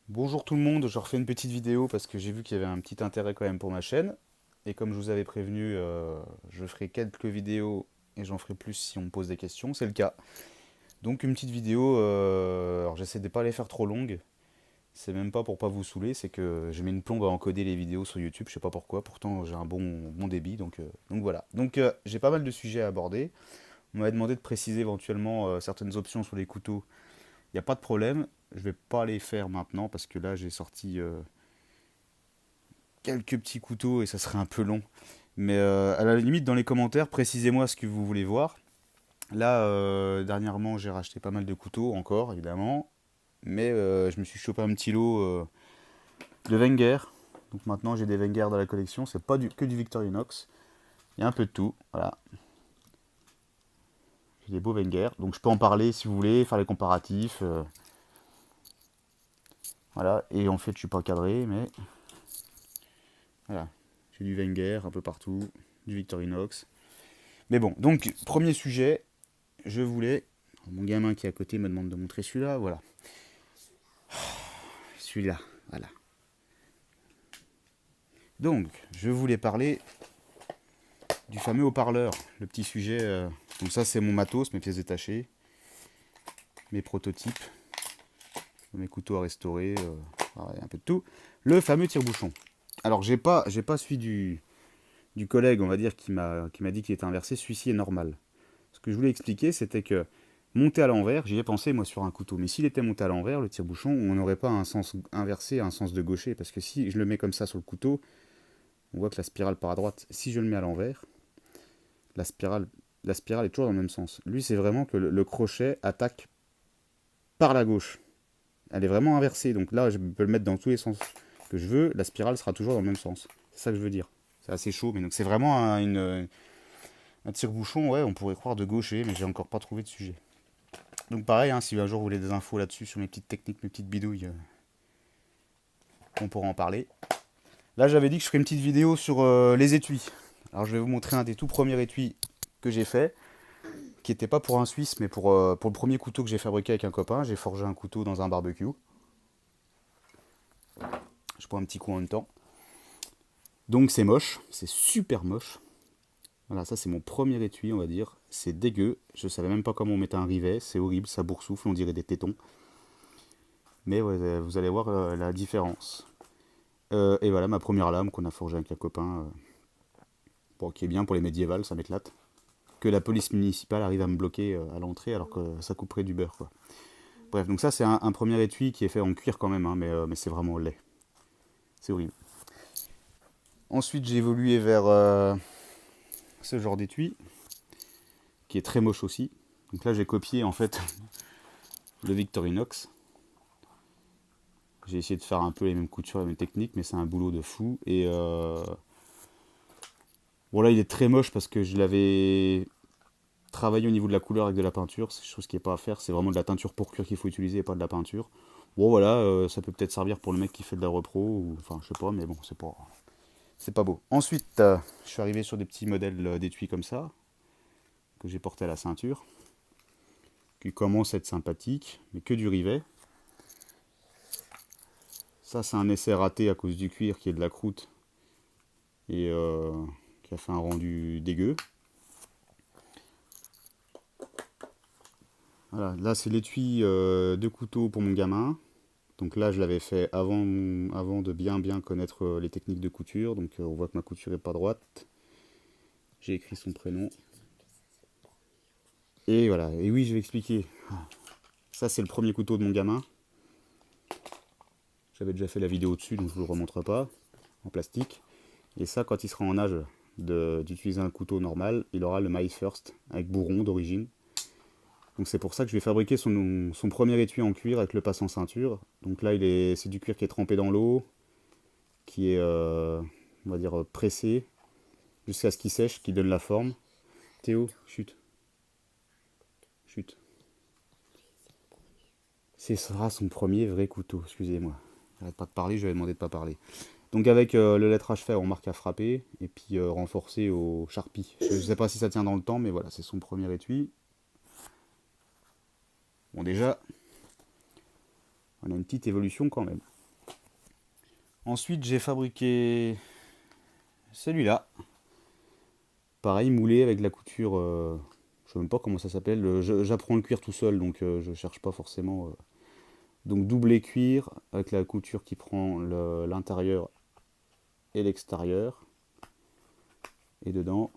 Bonjour tout le monde, je refais une petite vidéo parce que j'ai vu qu'il y avait un petit intérêt quand même pour ma chaîne. Et comme je vous avais prévenu, je ferai quelques vidéos et j'en ferai plus si on me pose des questions, c'est le cas. Donc une petite vidéo, alors j'essaie de pas les faire trop longues, c'est même pas pour pas vous saouler, c'est que je mets une plombe à encoder les vidéos sur YouTube, je sais pas pourquoi, pourtant j'ai un bon débit, donc voilà. Donc j'ai pas mal de sujets à aborder. On m'avait demandé de préciser éventuellement certaines options sur les couteaux. Il n'y a pas de problème, je vais pas les faire maintenant parce que là j'ai sorti quelques petits couteaux et ça serait un peu long. Mais à la limite, dans les commentaires, précisez-moi ce que vous voulez voir. Là, dernièrement, j'ai racheté pas mal de couteaux encore, évidemment. Mais je me suis chopé un petit lot de Wenger. Donc maintenant, j'ai des Wenger dans la collection. C'est pas que du Victorinox. Il y a un peu de tout. Voilà. J'ai des beaux Wenger. Donc je peux en parler si vous voulez, faire les comparatifs. Voilà. Et en fait, je suis pas cadré, mais voilà. J'ai du Wenger un peu partout. Du Victorinox. Mais bon, donc, premier sujet, je voulais. Mon gamin qui est à côté me demande de montrer celui-là, voilà. Celui-là, voilà. Donc, je voulais parler du fameux haut-parleur, le petit sujet. Donc ça, c'est mon matos, mes pièces détachées, mes prototypes, mes couteaux à restaurer, un peu de tout. Le fameux tire-bouchon. Alors, j'ai pas celui du collègue, on va dire, qui m'a dit qu'il était inversé. Celui-ci est normal. Ce que je voulais expliquer, c'était que monté à l'envers, j'y ai pensé moi sur un couteau, mais s'il était monté à l'envers, le tire-bouchon, on n'aurait pas un sens inversé, un sens de gaucher, parce que si je le mets comme ça sur le couteau, on voit que la spirale part à droite. Si je le mets à l'envers, la spirale, la spirale est toujours dans le même sens. Lui, c'est vraiment que le crochet attaque par la gauche. Elle est vraiment inversée, donc là, je peux le mettre dans tous les sens que je veux, la spirale sera toujours dans le même sens. C'est ça que je veux dire. C'est assez chaud, mais donc c'est vraiment un tire-bouchon, ouais, on pourrait croire de gaucher, mais j'ai encore pas trouvé de sujet. Donc pareil, hein, si un jour vous voulez des infos là-dessus, sur mes petites techniques, mes petites bidouilles, on pourra en parler. Là, j'avais dit que je ferais une petite vidéo sur les étuis. Alors, je vais vous montrer un des tout premiers étuis que j'ai fait, qui n'était pas pour un Suisse, mais pour le premier couteau que j'ai fabriqué avec un copain. J'ai forgé un couteau dans un barbecue. Je prends un petit coup en même temps. Donc, c'est moche, c'est super moche. Voilà, ça, c'est mon premier étui, on va dire. C'est dégueu. Je savais même pas comment on mettait un rivet. C'est horrible, ça boursoufle, on dirait des tétons. Mais ouais, vous allez voir la différence. Et voilà ma première lame qu'on a forgée avec un copain. Bon, qui est bien pour les médiévales, ça m'éclate. Que la police municipale arrive à me bloquer à l'entrée alors que ça couperait du beurre, quoi. Bref, donc ça c'est un premier étui qui est fait en cuir quand même, hein, mais c'est vraiment laid. C'est horrible. Ensuite j'ai évolué vers ce genre d'étui, qui est très moche aussi. Donc là j'ai copié en fait le Victorinox. J'ai essayé de faire un peu les mêmes coutures, les mêmes techniques, mais c'est un boulot de fou. Et bon là il est très moche parce que je l'avais travailler au niveau de la couleur avec de la peinture, c'est quelque chose qui n'est pas à faire, c'est vraiment de la teinture pour cuir qu'il faut utiliser et pas de la peinture. Bon voilà, ça peut peut-être servir pour le mec qui fait de la repro, ou enfin je sais pas, mais bon, c'est pas beau. Ensuite, je suis arrivé sur des petits modèles d'étui comme ça, que j'ai porté à la ceinture, qui commencent à être sympathiques, mais que du rivet. Ça c'est un essai raté à cause du cuir qui est de la croûte et qui a fait un rendu dégueu. Voilà, là c'est l'étui de couteau pour mon gamin. Donc là, je l'avais fait avant de bien connaître les techniques de couture. Donc on voit que ma couture est pas droite. J'ai écrit son prénom. Et voilà. Et oui, je vais expliquer. Ça, c'est le premier couteau de mon gamin. J'avais déjà fait la vidéo dessus, donc je ne vous le remontre pas. En plastique. Et ça, quand il sera en âge d'utiliser un couteau normal, il aura le My First avec bourron d'origine. Donc c'est pour ça que je vais fabriquer son premier étui en cuir avec le passe en ceinture. Donc là, c'est du cuir qui est trempé dans l'eau, qui est, on va dire, pressé, jusqu'à ce qu'il sèche, qu'il donne la forme. Théo, chute, chute. Ce sera son premier vrai couteau, excusez-moi. J'arrête pas de parler, je vais demander de pas parler. Donc avec le lettrage fait en marque à frapper, et puis renforcé au Sharpie. Je ne sais pas si ça tient dans le temps, mais voilà, c'est son premier étui. Bon déjà, on a une petite évolution quand même. Ensuite, j'ai fabriqué celui-là. Pareil, moulé avec de la couture. Je sais même pas comment ça s'appelle. J'apprends le cuir tout seul, donc je cherche pas forcément. Donc doublé cuir avec la couture qui prend l'intérieur et l'extérieur. Et dedans,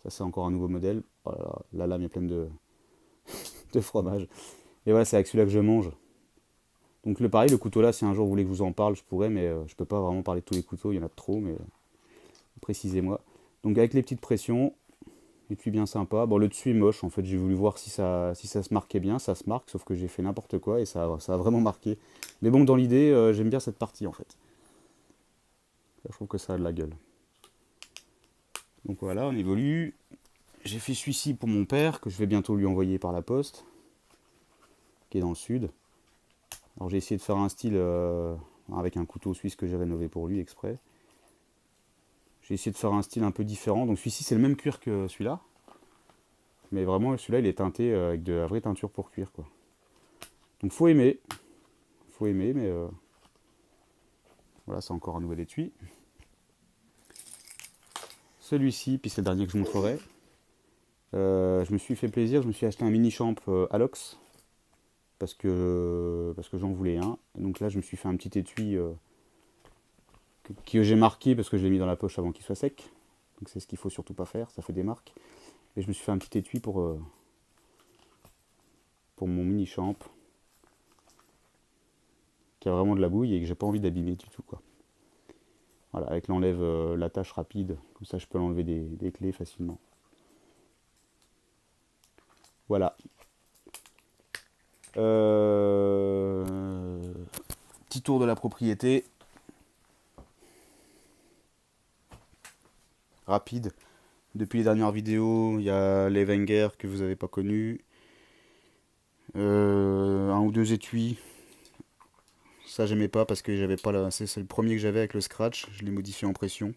ça c'est encore un nouveau modèle. Oh là là, la lame est pleine de fromage. Et voilà, c'est avec celui-là que je mange. Donc pareil, le couteau là, si un jour vous voulez que je vous en parle, je pourrais, mais je peux pas vraiment parler de tous les couteaux, il y en a trop, mais précisez-moi. Donc avec les petites pressions, étui bien sympa. Bon, le dessus est moche, en fait, j'ai voulu voir si ça se marquait bien, ça se marque, sauf que j'ai fait n'importe quoi et ça a vraiment marqué. Mais bon, dans l'idée, j'aime bien cette partie en fait. Là, je trouve que ça a de la gueule. Donc voilà, on évolue. J'ai fait celui-ci pour mon père, que je vais bientôt lui envoyer par la poste, qui est dans le sud. Alors j'ai essayé de faire un style avec un couteau suisse que j'ai rénové pour lui exprès. J'ai essayé de faire un style un peu différent. Donc celui-ci c'est le même cuir que celui-là. Mais vraiment celui-là il est teinté avec de la vraie teinture pour cuir quoi. Donc faut aimer. Faut aimer mais voilà, c'est encore un nouvel étui. Celui-ci, puis c'est le dernier que je montrerai. Je me suis fait plaisir, je me suis acheté un mini champ Alox. Parce que j'en voulais un. Et donc là je me suis fait un petit étui que j'ai marqué parce que je l'ai mis dans la poche avant qu'il soit sec. Donc c'est ce qu'il faut surtout pas faire, ça fait des marques. Et je me suis fait un petit étui pour mon mini champ qui a vraiment de la bouille et que j'ai pas envie d'abîmer du tout quoi. Voilà, avec l'enlève l'attache rapide, comme ça je peux l'enlever des clés facilement. Voilà. Petit tour de la propriété. Rapide. Depuis les dernières vidéos, il y a les Wenger que vous n'avez pas connus. Un ou deux étuis. Ça j'aimais pas parce que j'avais pas la. C'est le premier que j'avais avec le scratch. Je l'ai modifié en pression.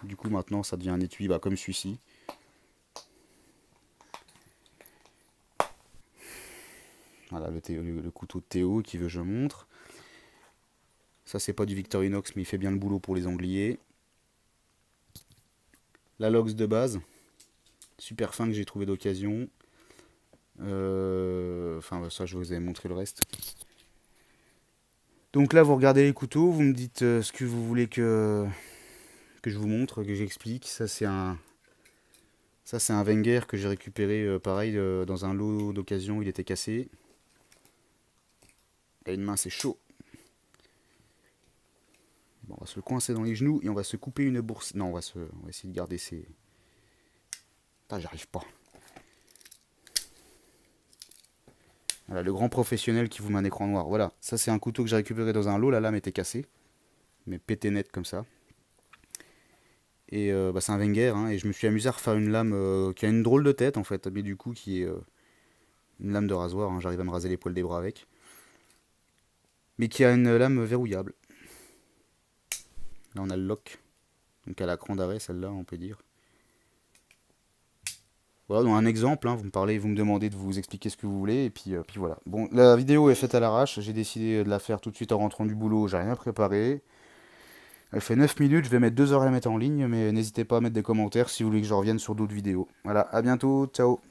Du coup maintenant ça devient un étui comme celui-ci. Voilà le couteau de Théo qui veut que je montre. Ça c'est pas du Victorinox mais il fait bien le boulot pour les angliers. La Lox de base. Super fin que j'ai trouvé d'occasion. Enfin ça je vous ai montré le reste. Donc là vous regardez les couteaux, vous me dites ce que vous voulez que je vous montre, que j'explique. Ça c'est un Wenger que j'ai récupéré pareil dans un lot d'occasion, il était cassé. À une main c'est chaud. Bon, on va se le coincer dans les genoux et on va se couper une bourse. Non, on va essayer de garder ses. Ah, j'arrive pas. Voilà, le grand professionnel qui vous met un écran noir. Voilà, ça c'est un couteau que j'ai récupéré dans un lot, la lame était cassée. Mais pété net comme ça. Et c'est un Wenger, hein, et je me suis amusé à refaire une lame qui a une drôle de tête en fait, mais du coup qui est une lame de rasoir, hein, j'arrive à me raser les poils des bras avec. Mais qui a une lame verrouillable. Là on a le lock, donc à la cran d'arrêt celle-là on peut dire. Voilà, donc un exemple, hein, vous me demandez de vous expliquer ce que vous voulez, et puis voilà. Bon, la vidéo est faite à l'arrache, j'ai décidé de la faire tout de suite en rentrant du boulot, j'ai rien préparé. Elle fait 9 minutes, je vais mettre 2 heures à la mettre en ligne, mais n'hésitez pas à mettre des commentaires si vous voulez que je revienne sur d'autres vidéos. Voilà, à bientôt, ciao.